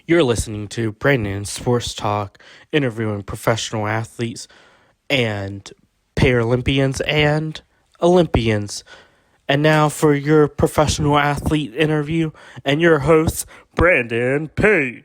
You're listening to Brandon Sports Talk, interviewing professional athletes and Paralympians and Olympians. And now for your professional athlete interview and your host, Brandon P.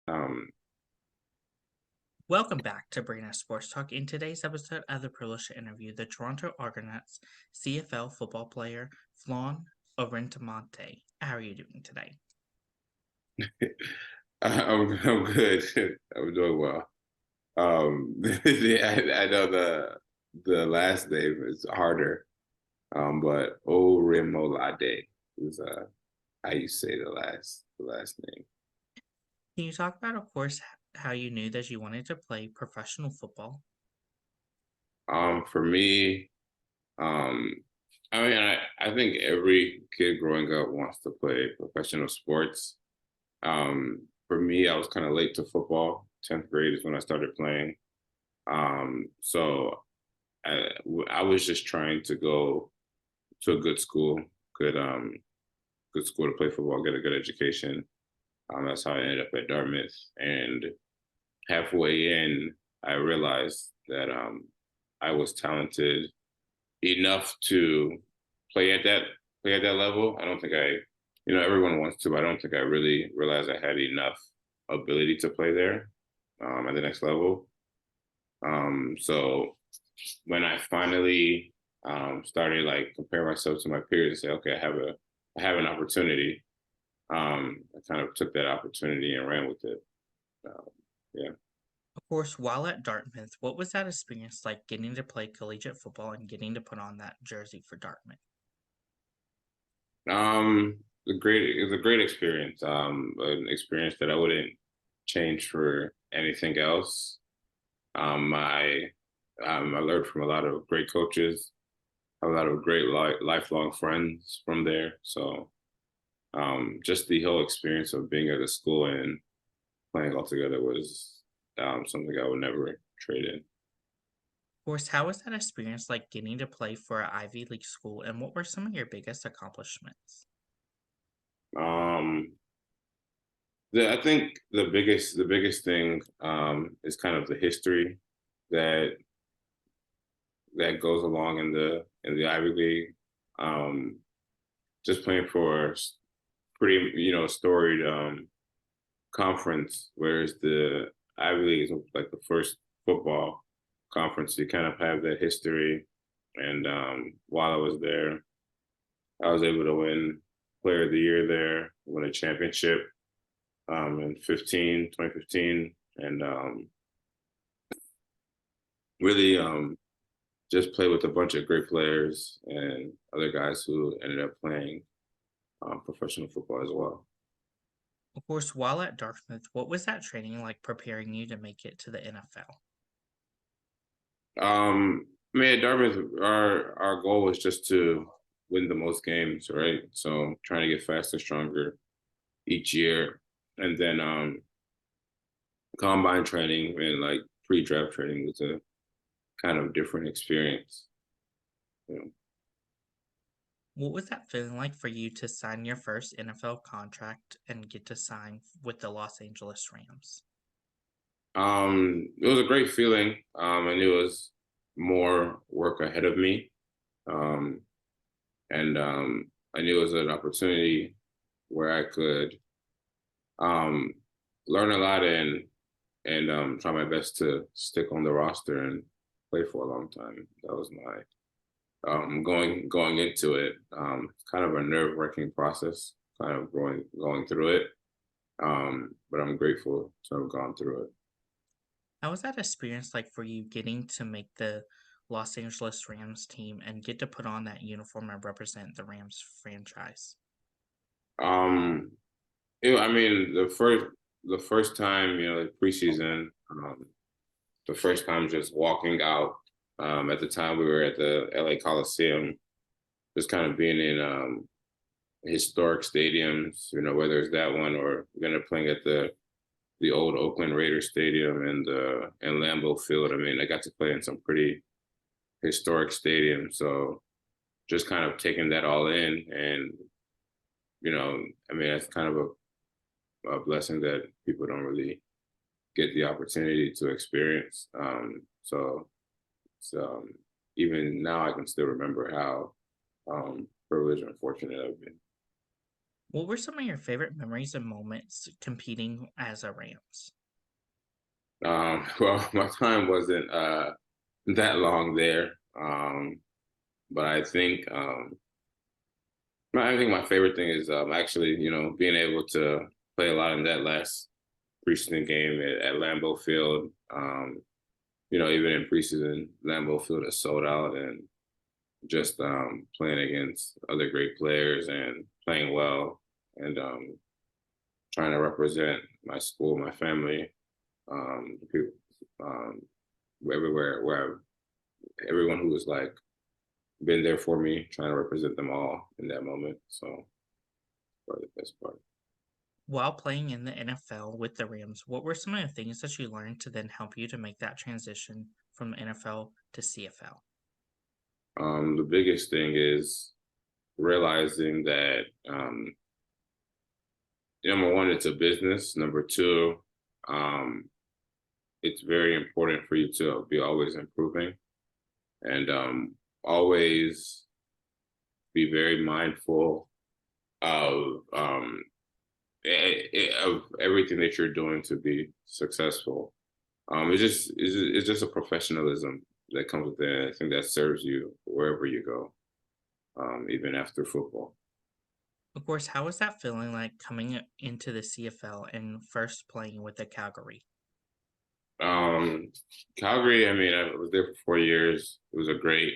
Um, Welcome back to Brandon Sports Talk. In today's episode, I have the privilege to interview the Toronto Argonauts CFL football player Folarin Orimolade. How are you doing today? I'm good. I'm doing well. I know the last name is harder, but Orimolade is how you say the last name. Can you talk about, of course, how you knew that you wanted to play professional football? For me, um, I mean, I think every kid growing up wants to play professional sports. For me, I was kind of late to football. 10th grade is when I started playing. So I was just trying to go to a good school, good good school to play football, get a good education. That's how I ended up at Dartmouth. And halfway in, I realized that I was talented enough to play at that play at that level. I don't think everyone wants to, but I don't think I really realized I had enough ability to play there at the next level. So when I finally started like compare myself to my peers and say, okay, I have an opportunity. I kind of took that opportunity and ran with it. Um, yeah. Of course, while at Dartmouth, what was that experience like getting to play collegiate football and getting to put on that jersey for Dartmouth? It was a great experience. An experience that I wouldn't change for anything else. I I learned from a lot of great coaches, a lot of great lifelong friends from there. So just the whole experience of being at a school and playing all together was something I would never trade in. Of course, how was that experience like getting to play for an Ivy League school, and what were some of your biggest accomplishments? Um, I think the biggest thing is kind of the history that that goes along in the Ivy League. Um, just playing for pretty storied conference, whereas the Ivy League is like the first football conference. You kind of have that history. And while I was there, I was able to win Player of the Year there, win a championship in 2015, and really just play with a bunch of great players and other guys who ended up playing professional football as well. Of course, while at Dartmouth, what was that training like preparing you to make it to the NFL? I mean, at Dartmouth, our goal was just to win the most games, right? So trying to get faster, stronger each year, and then combine training and like pre-draft training was a kind of different experience. You know. What was that feeling like for you to sign your first NFL contract and get to sign with the Los Angeles Rams? It was a great feeling. I knew it was more work ahead of me, um, and I knew it was an opportunity where I could um, learn a lot and try my best to stick on the roster and play for a long time. That was my going into it. It's kind of a nerve wracking process, kind of going through it. But I'm grateful to have gone through it. How was that experience like for you getting to make the Los Angeles Rams team and get to put on that uniform and represent the Rams franchise? Um, I mean, the first time, like preseason, the first time just walking out. At the time we were at the LA Coliseum, just kind of being in historic stadiums, whether it's that one or we're gonna playing at the old Oakland Raiders stadium and Lambeau Field. I mean, I got to play in some pretty historic stadiums, so just kind of taking that all in, and I mean, that's kind of a blessing that people don't really get the opportunity to experience. So even now, I can still remember how privileged and fortunate I've been. What were some of your favorite memories and moments competing as a Rams? Well, my time wasn't that long there, but I think my favorite thing is actually being able to play a lot in that last preseason game at Lambeau Field. Even in preseason, Lambeau Field is sold out, and just playing against other great players and playing well, and trying to represent my school, my family, people, um, everywhere where everyone who was like been there for me, trying to represent them all in that moment. So probably the best part. While playing in the NFL with the Rams, what were some of the things that you learned to then help you to make that transition from NFL to CFL? The biggest thing is realizing that number one, it's a business. Number two, um, it's very important for you to be always improving and always be very mindful of of everything that you're doing to be successful. It's just a professionalism that comes with it. I think that serves you wherever you go, even after football. Of course, how was that feeling like coming into the CFL and first playing with the Calgary? Um, Calgary, I mean, I was there for 4 years. It was a great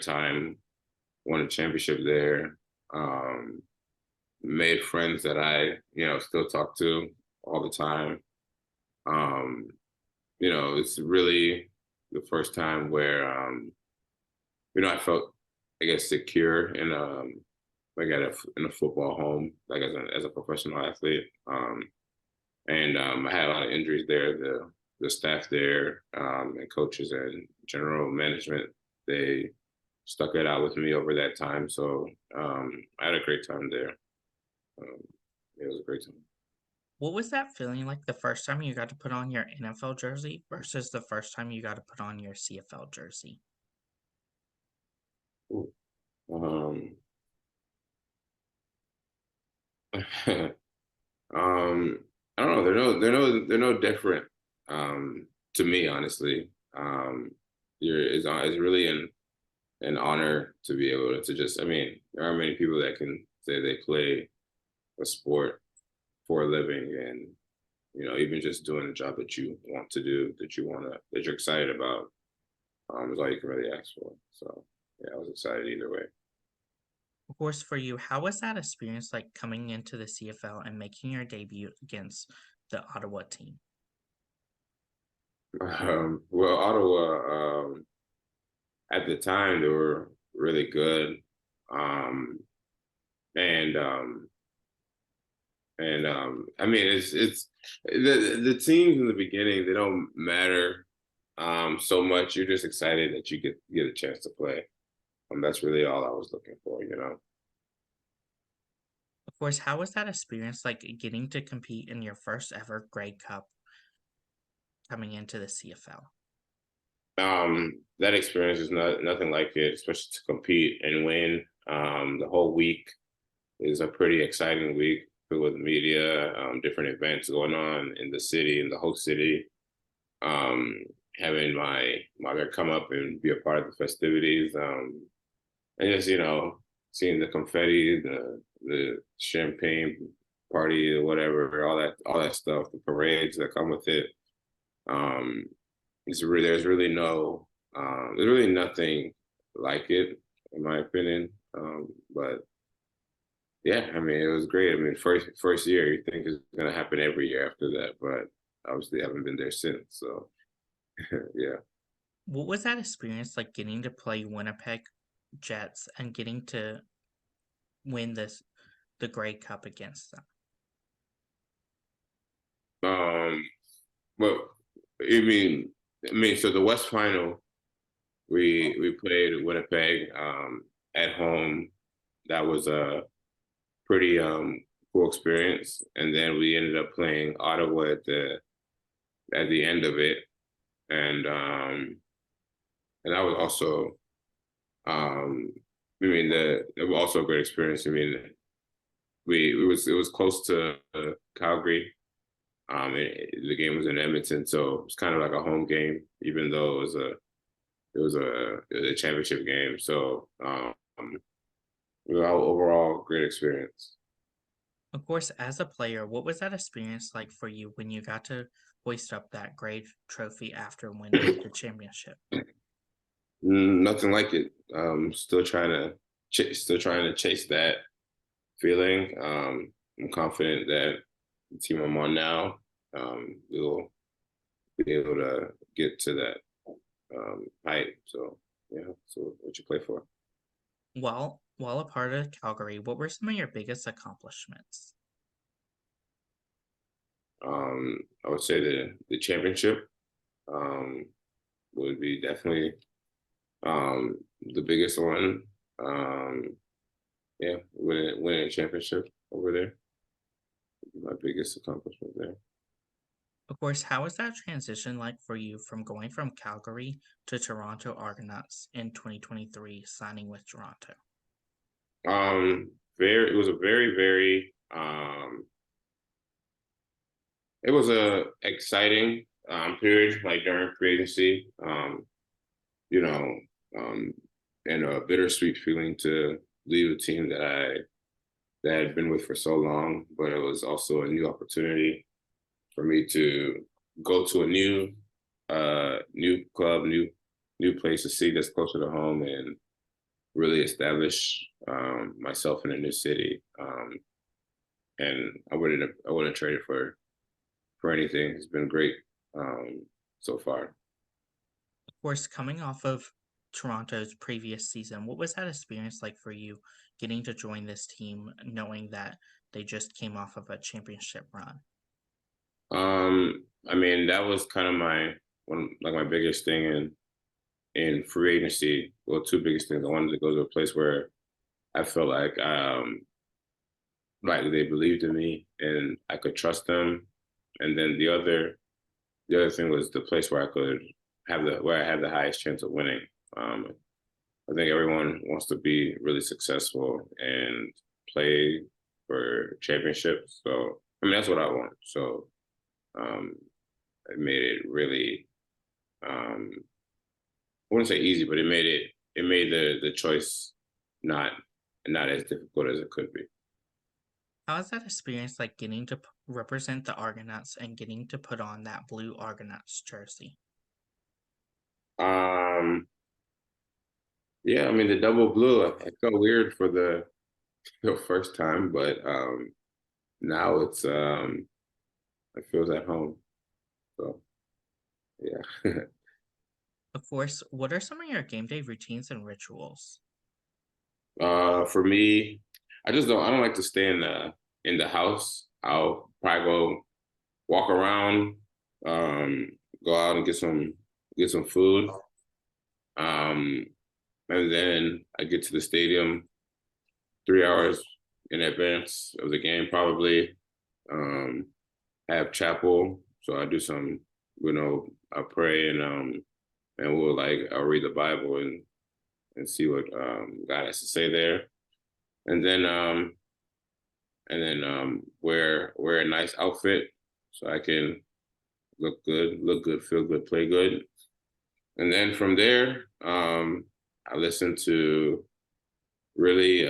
time. Won a championship there. Um, Made friends that I, still talk to all the time. Um, it's really the first time where, I felt, I guess, secure in like in a football home, like as a professional athlete. And I had a lot of injuries there. The staff there and coaches and general management, they stuck it out with me over that time. So I had a great time there. Um, it was a great time. What was that feeling like the first time you got to put on your NFL jersey versus the first time you got to put on your CFL jersey? Ooh. Um, um, I don't know. They're no different to me, honestly. It's really an honor to be able to just. I mean, there are many people that can say they play a sport for a living, and even just doing the job that you want to do, that you're excited about, is all you can really ask for. So yeah, I was excited either way. Of course, for you, how was that experience like coming into the CFL and making your debut against the Ottawa team? Well, Ottawa. at the time they were really good. Um, and I mean it's the teams in the beginning, they don't matter so much. You're just excited that you get a chance to play. That's really all I was looking for, you know. Of course, how was that experience like getting to compete in your first ever Grey Cup coming into the CFL? That experience is nothing like it, especially to compete and win. The whole week is a pretty exciting week filled with media, different events going on in the city, in the host city. Um, Having my mother come up and be a part of the festivities, and just seeing the confetti, the champagne party or whatever, all that stuff, the parades that come with it. Um, there's really nothing like it in my opinion. But yeah, I mean, it was great. I mean, first year, you think it's gonna happen every year after that, but obviously, I haven't been there since. So yeah. What was that experience like getting to play Winnipeg Jets and getting to win the Grey Cup against them? Um, but so the West Final, we played Winnipeg at home. That was a pretty cool experience, and then we ended up playing Ottawa at the end of it, and that was also it was also a great experience. I mean, it was close to Calgary. The game was in Edmonton, so it was kind of like a home game, even though it was a championship game. So overall great experience. Of course, as a player, what was that experience like for you when you got to hoist up that great trophy after winning the championship? Nothing like it. Still trying to chase that feeling. I'm confident that the team I'm on now will be able to get to that height. So yeah, so what you play for? While a part of Calgary, what were some of your biggest accomplishments? I would say the championship um, would be definitely the biggest one. Um, yeah, winning a championship over there, my biggest accomplishment there. Of course, how was that transition like for you from going from Calgary to Toronto Argonauts in 2023, signing with Toronto? It was a very it was a exciting period, like during free agency. You know, um, and a bittersweet feeling to leave a team that I had been with for so long, but it was also a new opportunity for me to go to a new club, new place, to see that's closer to home, and really establish myself in a new city. And I wouldn't trade it for anything. It's been great so far. Of course, coming off of Toronto's previous season, what was that experience like for you getting to join this team, knowing that they just came off of a championship run? I mean, that was kind of my biggest thing in free agency. Well, two biggest things. I wanted to go to a place where I felt like they believed in me and I could trust them. And then the other thing was the place where I could where I had the highest chance of winning. Um, I think everyone wants to be really successful and play for championships. So I mean, that's what I want. So um, it made it really um, I wouldn't say easy, but it made the choice not not as difficult as it could be. How was that experience like getting to represent the Argonauts and getting to put on that blue Argonauts jersey? Um, yeah, I mean the double blue. I felt weird for the first time, but now it feels at home. So yeah. Of course, what are some of your game day routines and rituals? For me, I don't like to stay in the house. I'll probably go walk around, um, go out and get some food. Um, and then I get to the stadium 3 hours in advance of the game, probably. Um, have chapel, so I do some, I pray and I'll read the Bible and see what God has to say there, and then wear a nice outfit so I can look good, feel good, play good, and then from there I listen to really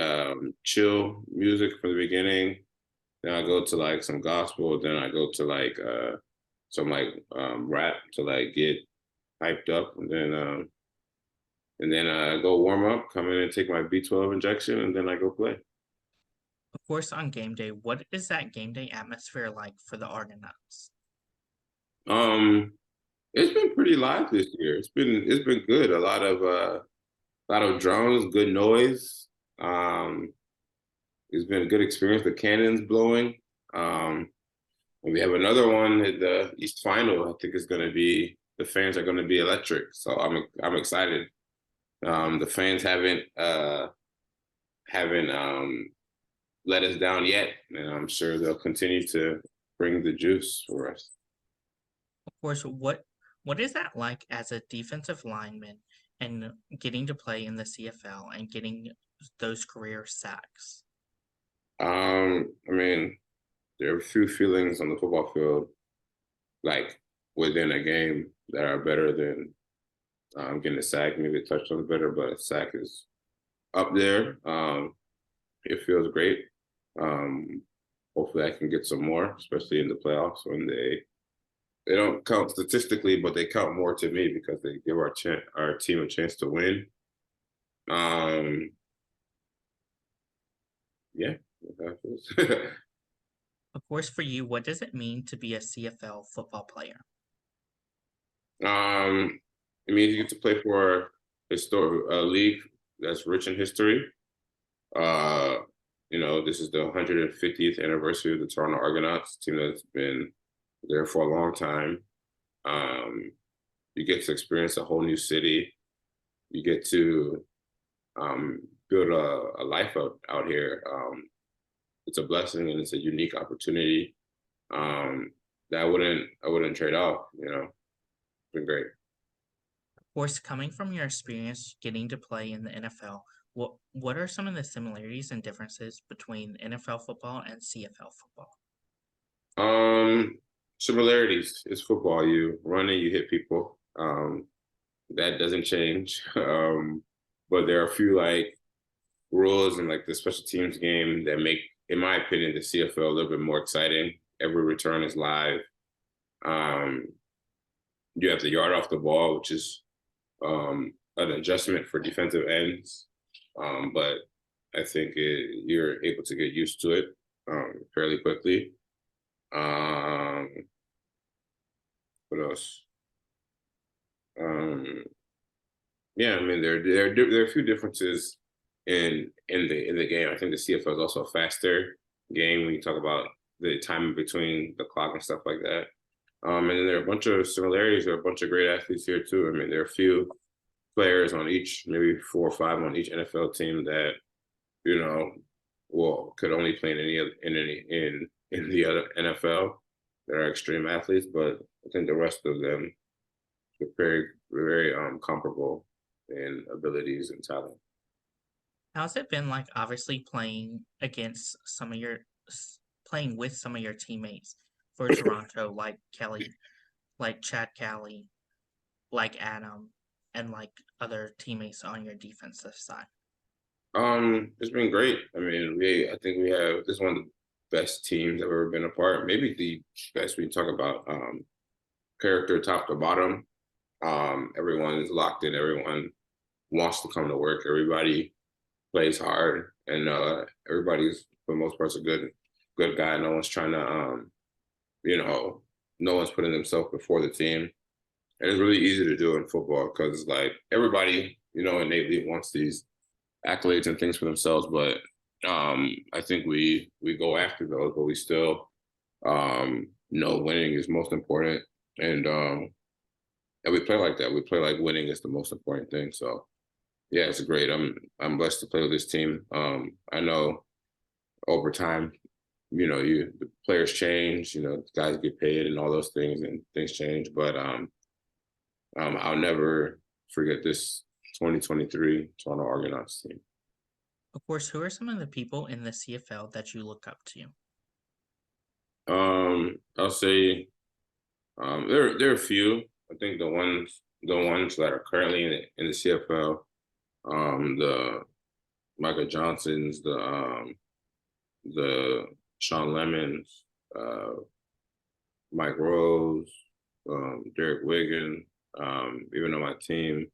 chill music from the beginning. Then I go to like some gospel. Then I go to like some rap to like get hyped up, and then I go warm up, come in and take my B12 injection, and then I go play. Of course, on game day, what is that game day atmosphere like for the Argonauts? Um, it's been pretty live this year. It's been good. A lot of drums, good noise. Um, it's been a good experience. The cannons blowing. Um, and we have another one at the East Final. I think it's going to be the fans are going to be electric. So I'm excited. The fans haven't let us down yet, and I'm sure they'll continue to bring the juice for us. Of course, what is that like as a defensive lineman and getting to play in the CFL and getting those career sacks? I mean, there are a few feelings on the football field, like within a game, that are better than getting a sack. Maybe a touchdown is better, but a sack is up there. It feels great. Um, Hopefully, I can get some more, especially in the playoffs when they don't count statistically, but they count more to me because they give our team a chance to win. Um, yeah. Of course, for you, what does it mean to be a CFL football player? It means you get to play for a league that's rich in history. Uh, this is the 150th anniversary of the Toronto Argonauts, team that's been there for a long time. Um, you get to experience a whole new city. You get to build a life out here. It's a blessing and it's a unique opportunity that I wouldn't trade off. It's been great. Of course, coming from your experience getting to play in the NFL, what are some of the similarities and differences between NFL football and CFL football? Um, Similarities. It's football. You run and you hit people. That doesn't change. But there are a few like rules and like the special teams game that make, in my opinion, the CFL a little bit more exciting. Every return is live. Um, you have to yard off the ball, which is an adjustment for defensive ends. But I think you're able to get used to it fairly quickly. Um, what else? Um, yeah, I mean there are a few differences in the game. I think the CFL is also a faster game when you talk about the time between the clock and stuff like that. And then there are a bunch of similarities. There are a bunch of great athletes here too. I mean, there are a few players on each, maybe 4 or 5 on each NFL team that you know, could only play in in the other NFL that are extreme athletes, but I think the rest of them are very comparable in abilities and talent. How's it been like obviously playing with some of your teammates for Toronto, like Kelly, like Chad Kelly, like Adam, and like other teammates on your defensive side? It's been great. I mean, I think we have this is one of the best teams I've ever been a part. Maybe the best when you talk about character top to bottom. Everyone is locked in. Everyone wants to come to work. Everybody plays hard, and everybody's for the most part a good guy. No one's trying to you know, no one's putting themselves before the team. And it's really easy to do in football because like everybody, innately wants these accolades and things for themselves, but I think we go after those, but we still know winning is most important, and we play like that. We play like winning is the most important thing. So yeah, it's great. I'm blessed to play with this team. I know over time, the players change, guys get paid and all those things, and things change. But I'll never forget this 2023 Toronto Argonauts team. Of course, who are some of the people in the CFL that you look up to? I'll say there are a few. I think the ones that are currently in the CFL, the Michael Johnsons, the Sean Lemons, Mike Rose, Derek Wigan, even on my team,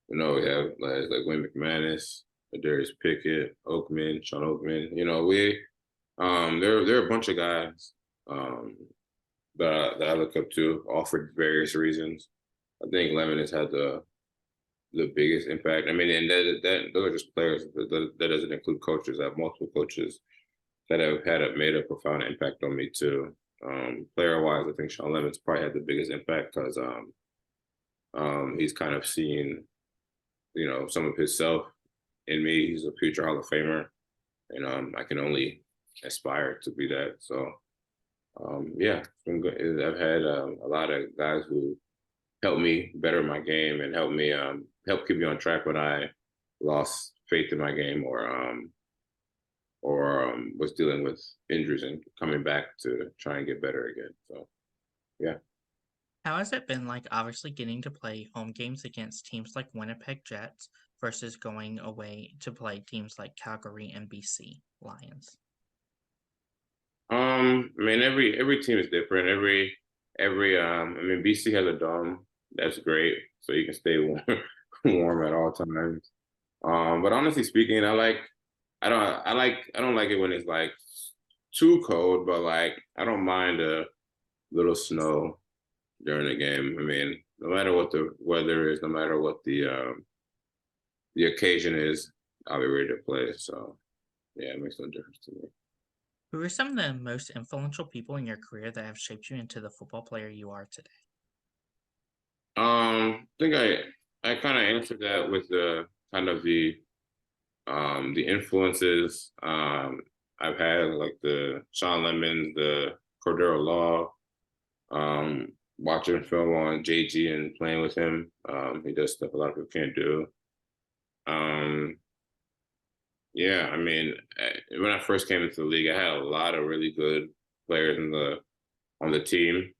we have guys like Wayne McManus, Darius Pickett, Sean Oakman. There are a bunch of guys that I look up to, all for various reasons. I think Lemon has had the biggest impact. I mean, and that those are just players. That doesn't include coaches. I have multiple coaches that have made a profound impact on me too. Player wise, I think Sean Lemon's probably had the biggest impact because he's kind of seen, some of himself in me. He's a future Hall of Famer, and I can only aspire to be that. So yeah, it's been good. I've had a lot of guys who helped me better my game and help keep me on track when I lost faith in my game or was dealing with injuries and coming back to try and get better again. So yeah. How has it been like obviously getting to play home games against teams like Winnipeg Jets versus going away to play teams like Calgary and BC Lions? I mean, every team is different. I mean, BC has a dome. That's great, so you can stay warm, warm at all times. But honestly speaking, I don't like it when it's like too cold, but like I don't mind a little snow during the game. I mean, no matter what the weather is, no matter what the occasion is, I'll be ready to play. So yeah, it makes no difference to me. Who are some of the most influential people in your career that have shaped you into the football player you are today? I think I kind of answered that with the kind of the influences I've had, like the Sean Lemons, the Cordero Law, watching film on JG and playing with him. He does stuff a lot of people can't do. Um, yeah, I mean, when I first came into the league, I had a lot of really good players on the team.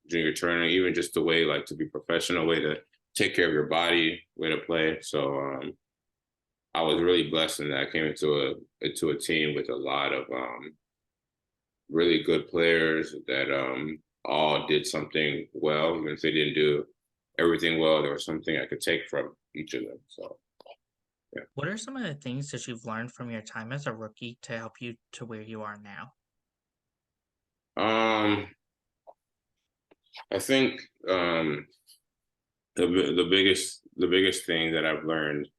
Junior Turner, even just the way like to be professional, way to take care of your body, way to play. So I was really blessed in that I came into a team with a lot of really good players that all did something well. Even if they didn't do everything well, there was something I could take from each of them. So yeah. What are some of the things that you've learned from your time as a rookie to help you to where you are now? Um, I think the biggest thing that I've learned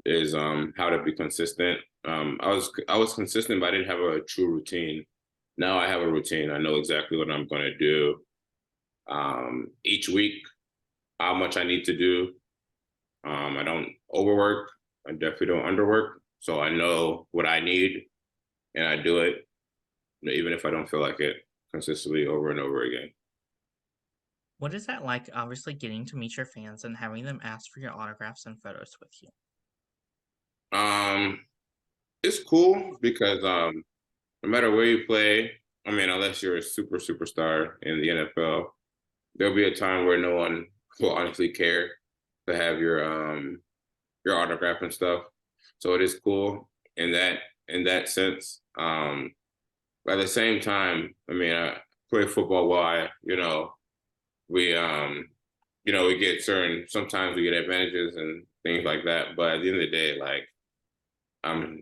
is how to be consistent. I was consistent, but I didn't have a true routine. Now I have a routine. I know exactly what I'm going to do each week, how much I need to do. I don't overwork. I definitely don't underwork. So I know what I need, and I do it, even if I don't feel like it, consistently over and over again. What is that like, obviously getting to meet your fans and having them ask for your autographs and photos with you? Um, it's cool because no matter where you play, I mean, unless you're a superstar in the NFL, there'll be a time where no one will honestly care to have your autograph and stuff. So it is cool in that sense. But at the same time, I mean, I play football while we get sometimes we get advantages and things like that. But at the end of the day, like I'm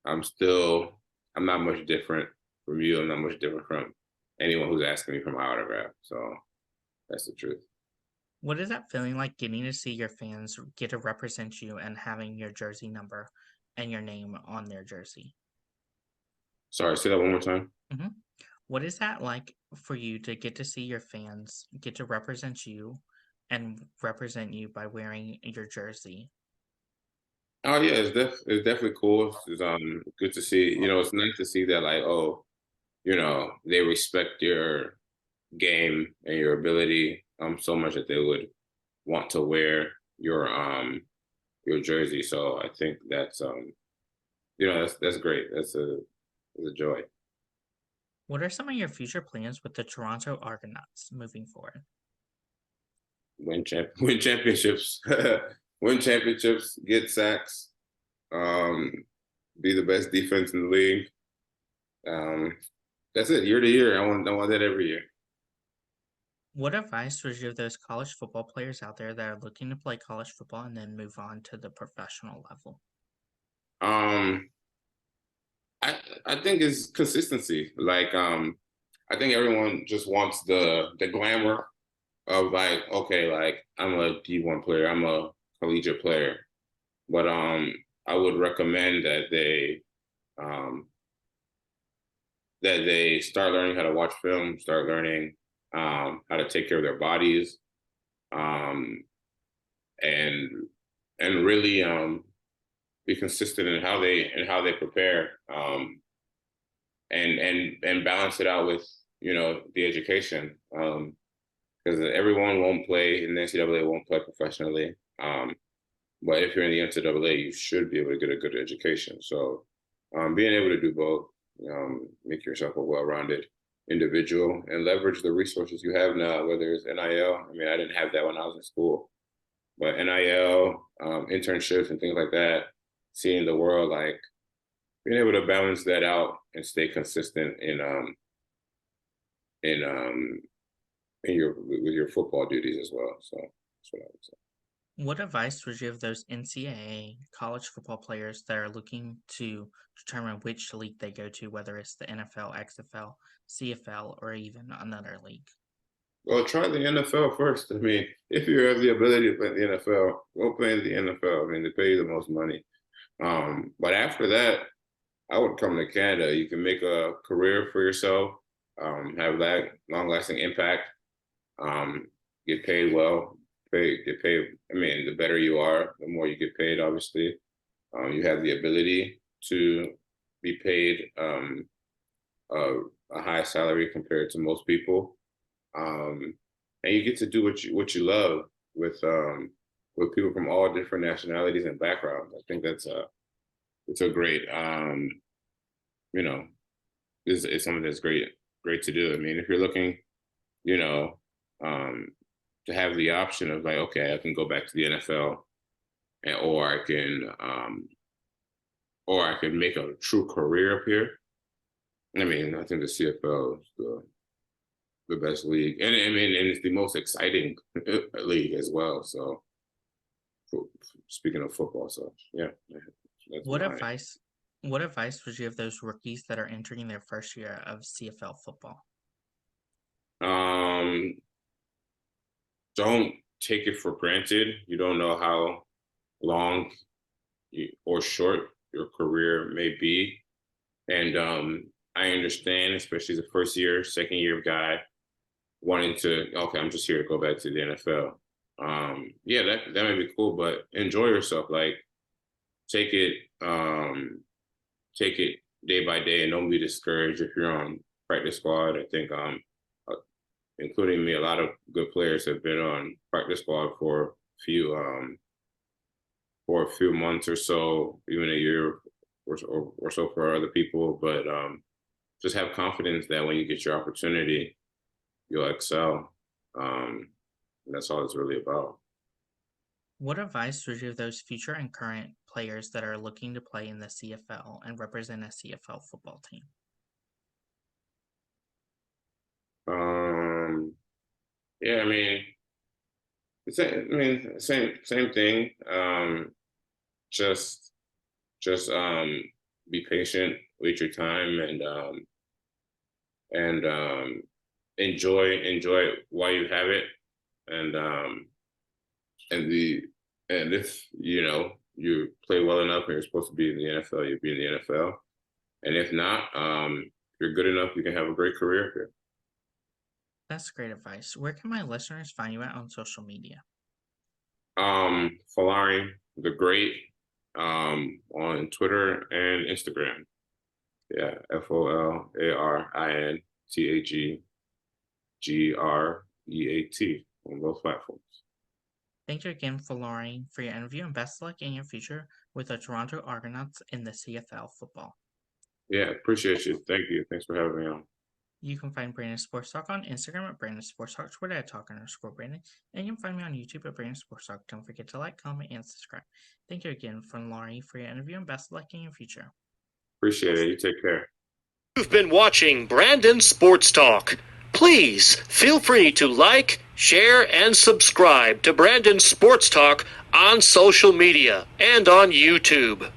I'm still I'm not much different from you. I'm not much different from anyone who's asking me for my autograph. So that's the truth. What is that feeling like getting to see your fans get to represent you and having your jersey number and your name on their jersey? Sorry, say that one more time. Mhm. What is that like for you to get to see your fans get to represent you and represent you by wearing your jersey? Oh yeah, it's definitely cool. It's good to see. It's nice to see that like, oh, they respect your game and your ability so much that they would want to wear your jersey. So I think that's great. That's a joy. What are some of your future plans with the Toronto Argonauts moving forward? Win championships, win championships, get sacks, um, be the best defense in the league. Um, that's it, year to year. I want that every year. What advice would you give those college football players out there that are looking to play college football and then move on to the professional level? Um, I think it's consistency. Like I think everyone just wants the glamour of like, okay, like I'm a D1 player, I'm a collegiate player. But I would recommend um that they start learning how to watch film, start learning how to take care of their bodies, um and really be consistent in how they prepare, and balance it out with the education, because everyone won't play in the NCAA, won't play professionally, but if you're in the NCAA, you should be able to get a good education. So being able to do both, make yourself a well-rounded individual and leverage the resources you have now, whether it's NIL. I mean, I didn't have that when I was in school, but NIL, internships and things like that, seeing the world, like being able to balance that out and stay consistent in your with your football duties as well. So that's what I would say. What advice would you give those NCAA college football players that are looking to determine which league they go to, whether it's the NFL, XFL, CFL, or even another league? Well, try the NFL first. I mean, if you have the ability to play in the NFL, go play in the NFL. I mean, they pay you the most money. But after that, I would come to Canada. You can make a career for yourself, have that long-lasting impact, um, get paid well, get paid. I mean, the better you are, the more you get paid. Obviously, you have the ability to be paid a high salary compared to most people, um, and you get to do what you love with people from all different nationalities and backgrounds. I think it's a great you know is something that's great to do. I mean, if you're looking, you know, um, to have the option of like, okay, I can go back to the NFL, and or I can make a true career up here. I mean, I think the CFL is the best league, and I mean, and it's the most exciting league as well. So, speaking of football, so yeah, that's What mine. advice what advice would you give those rookies that are entering their first year of CFL football? Um, don't take it for granted. You don't know how long or short your career may be, and I understand, especially as a first year, second year guy wanting to, okay, I'm just here to go back to the NFL. Yeah, that might be cool, but enjoy yourself. Like take it, take it day by day, and don't be discouraged if you're on practice squad. I think, uh, including me, a lot of good players have been on practice squad for a few months or so, even a year or so for other people. But just have confidence that when you get your opportunity, you'll excel. And that's all it's really about. What advice would you give those future and current players that are looking to play in the CFL and represent a CFL football team? Um, yeah, I mean, same thing. Just just be patient, wait your time, and enjoy it while you have it. and if you play well enough and you're supposed to be in the NFL, you'll be in the NFL. And if not, if you're good enough, you can have a great career here. That's great advice. Where can my listeners find you at on social media? Folarin the Great on Twitter and Instagram. Yeah, FOLARINTHEGREAT on both platforms. Thank you again, Folarin, for your interview, and best of luck in your future with the Toronto Argonauts in the CFL football. Yeah, appreciate you. Thank you. Thanks for having me on. You can find Brandon Sports Talk on Instagram at Brandon Sports Talk, Twitter at Talk_Brandon, and you can find me on YouTube at Brandon Sports Talk. Don't forget to like, comment, and subscribe. Thank you again, Folarin, for your interview, and best of luck in your future. Appreciate it. You take care. You've been watching Brandon Sports Talk. Please feel free to like, share, and subscribe to Brandon Sports Talk on social media and on YouTube.